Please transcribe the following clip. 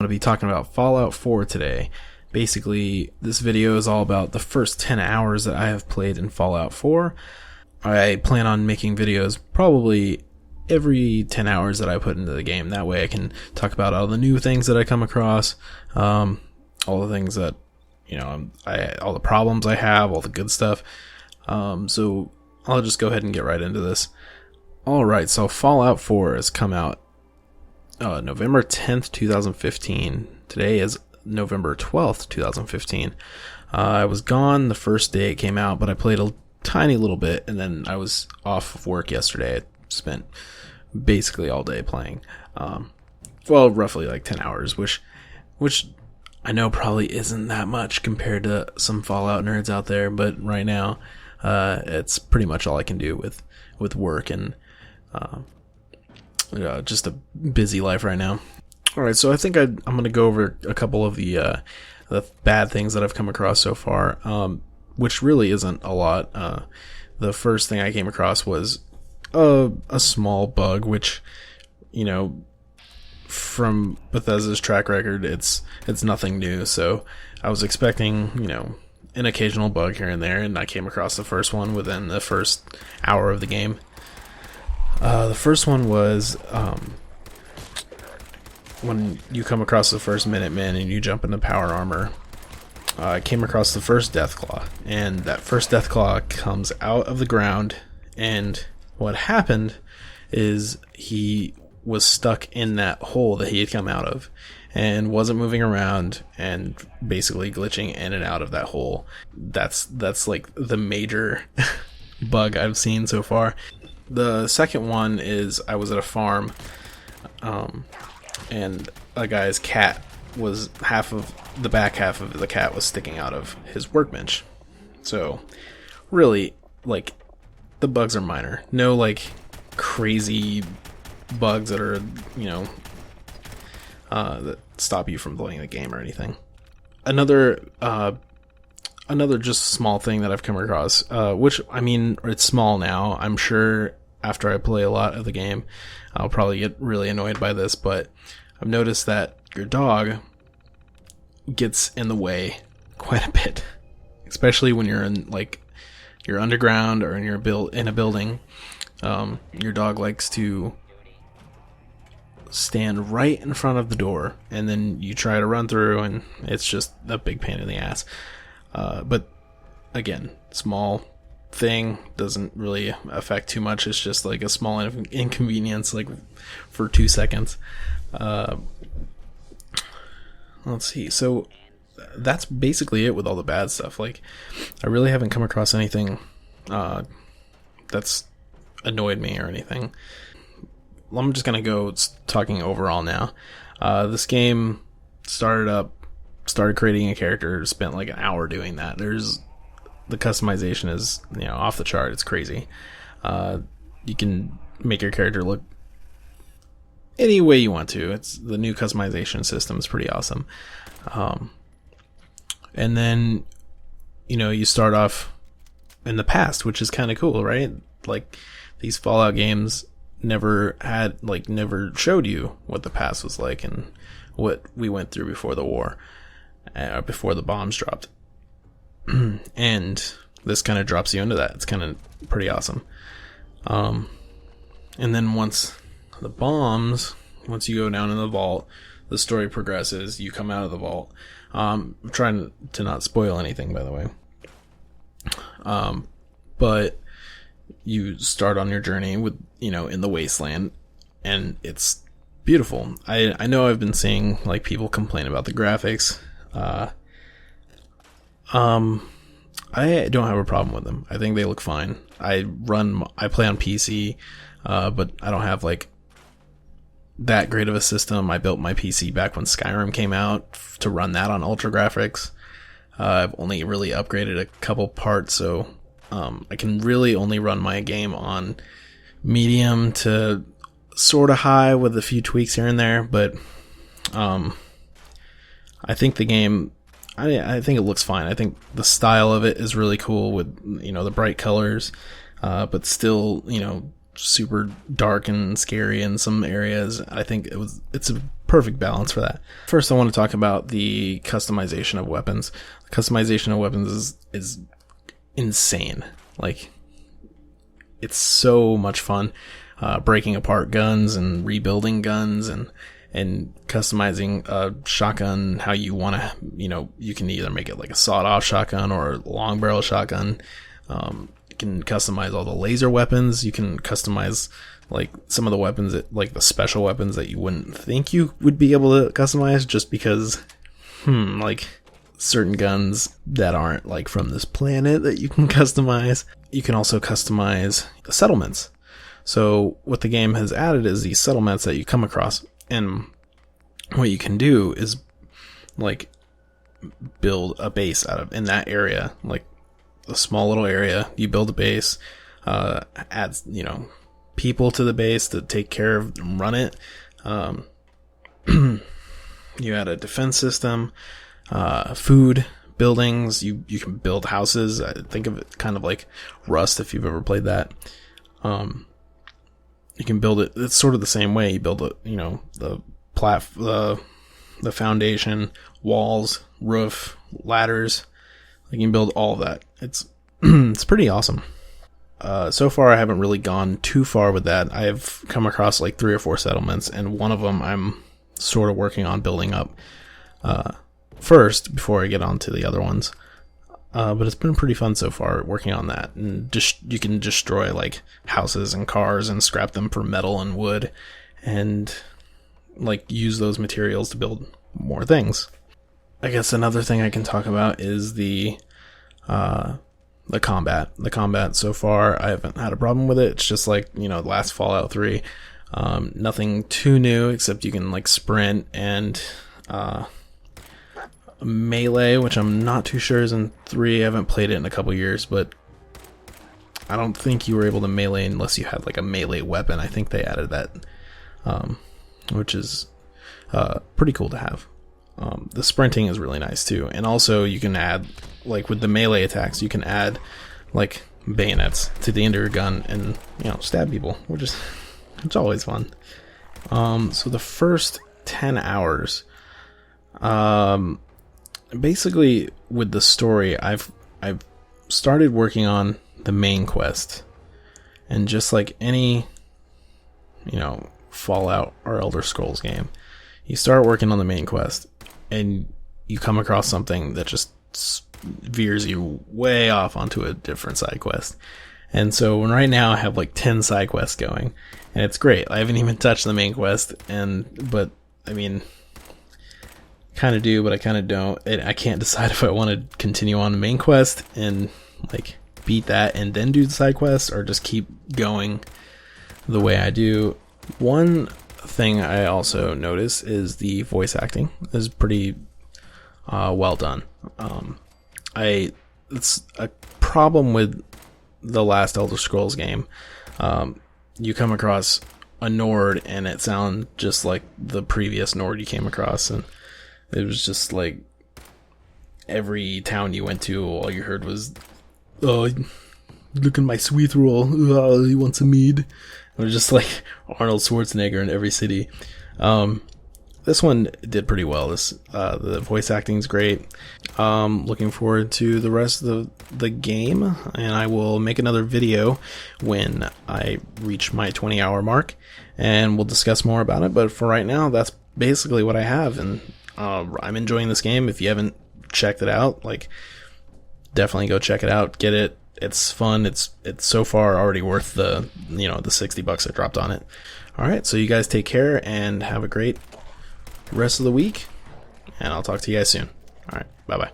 going to be talking about Fallout 4 today. Basically, this video is all about the first 10 hours that I have played in Fallout 4. I plan on making videos probably every 10 hours that I put into the game. That way I can talk about all the new things that I come across, all the things that, all the problems I have, all the good stuff. So I'll just go ahead and get right into this. Alright, so Fallout 4 has come out November 10th, 2015. Today is November 12th, 2015. I was gone the first day it came out, but I played a tiny little bit, and then I was off of work yesterday. I spent basically all day playing. Roughly like 10 hours, which I know probably isn't that much compared to some Fallout nerds out there, but right now, it's pretty much all I can do with work and just a busy life right now. Alright, so I think I'm going to go over a couple of the bad things that I've come across so far, which really isn't a lot. The first thing I came across was a small bug, which, from Bethesda's track record, it's nothing new, so I was expecting, an occasional bug here and there, and I came across the first one within the first hour of the game. The first one was when you come across the first Minutemen and you jump into power armor. I came across the first Deathclaw, and that first Deathclaw comes out of the ground, and what happened is he was stuck in that hole that he had come out of and wasn't moving around and basically glitching in and out of that hole. That's like the major bug I've seen so far. The second one is I was at a farm, and a guy's cat was the back half of the cat was sticking out of his workbench. So really, like, the bugs are minor. No, like, crazy bugs that are, that stop you from playing the game or anything. Another just small thing that I've come across, which, it's small now. I'm sure after I play a lot of the game, I'll probably get really annoyed by this, but I've noticed that your dog gets in the way quite a bit, especially when you're in, like, you're underground or in a building. Your dog likes to stand right in front of the door, and then you try to run through, and it's just a big pain in the ass. But again, small thing, doesn't really affect too much. It's just like a small inconvenience, like for 2 seconds. Let's see. So that's basically it with all the bad stuff. Like, I really haven't come across anything that's annoyed me or anything. I'm just gonna go talking overall now. This game started creating a character, spent like an hour doing that. The customization is, off the chart. It's crazy. You can make your character look any way you want to. It's the new customization system is pretty awesome. And then, you start off in the past, which is kind of cool, right? Like, these Fallout games never showed you what the past was like and what we went through before the war, before the bombs dropped. And this kind of drops you into that. It's kind of pretty awesome. And then once you go down in the vault, the story progresses. You come out of the vault. I'm trying to not spoil anything, by the way. But you start on your journey with, in the wasteland, and it's beautiful. I know I've been seeing, like, people complain about the graphics. I don't have a problem with them. I think they look fine. I play on PC, but I don't have, like, that great of a system. I built my PC back when Skyrim came out to run that on ultra graphics. I've only really upgraded a couple parts, so I can really only run my game on medium to sort of high with a few tweaks here and there, but I think the game, I think it looks fine. I think the style of it is really cool with, the bright colors, but still, super dark and scary in some areas. I think it's a perfect balance for that. First, I want to talk about the customization of weapons. The customization of weapons is insane. Like, it's so much fun. Breaking apart guns and rebuilding guns and customizing a shotgun how you want to, you can either make it like a sawed-off shotgun or a long barrel shotgun. You can customize all the laser weapons. You can customize like some of the weapons like the special weapons that you wouldn't think you would be able to customize just because, like certain guns that aren't like from this planet that you can customize. You can also customize settlements. So what the game has added is these settlements that you come across, and what you can do is like build a base out of in that area, like a small little area. You build a base, add people to the base to take care of and run it. You add a defense system, food, buildings. You can build houses. I think of it kind of like Rust if you've ever played that. You can build it. It's sort of the same way. You build it, the foundation, walls, roof, ladders. You can build all of that. It's it's pretty awesome. So far, I haven't really gone too far with that. I've come across like 3 or 4 settlements, and one of them I'm sort of working on building up first before I get on to the other ones. But it's been pretty fun so far working on that. And you can destroy like houses and cars and scrap them for metal and wood, and like use those materials to build more things. I guess another thing I can talk about is the combat. The combat so far, I haven't had a problem with it. It's just like, the last Fallout 3. Nothing too new, except you can like sprint and melee, which I'm not too sure is in 3. I haven't played it in a couple years, but I don't think you were able to melee unless you had like a melee weapon. I think they added that, which is pretty cool to have. The sprinting is really nice too, and also you can add, like with the melee attacks, you can add like bayonets to the end of your gun and stab people, which is it's always fun. So the first 10 hours, basically with the story, I've started working on the main quest, and just like any Fallout or Elder Scrolls game, you start working on the main quest and you come across something that just veers you way off onto a different side quest. And so right now I have like 10 side quests going, and it's great. I haven't even touched the main quest, but I mean, kind of do, but I kind of don't. I can't decide if I want to continue on the main quest and like beat that and then do the side quests, or just keep going the way I do. One thing I also notice is the voice acting is pretty well done. It's a problem with the last Elder Scrolls game. You come across a Nord and it sounds just like the previous Nord you came across, and it was just like every town you went to, all you heard was, "Oh, look at my sweet roll. Oh, he wants a mead." It was just like Arnold Schwarzenegger in every city. This one did pretty well. The voice acting's great. Looking forward to the rest of the game, and I will make another video when I reach my 20-hour mark, and we'll discuss more about it. But for right now, that's basically what I have, and I'm enjoying this game. If you haven't checked it out, like, definitely go check it out. Get it. It's fun. It's so far already worth the the $60 I dropped on it. All right, so you guys take care and have a great rest of the week, and I'll talk to you guys soon. All right, bye bye.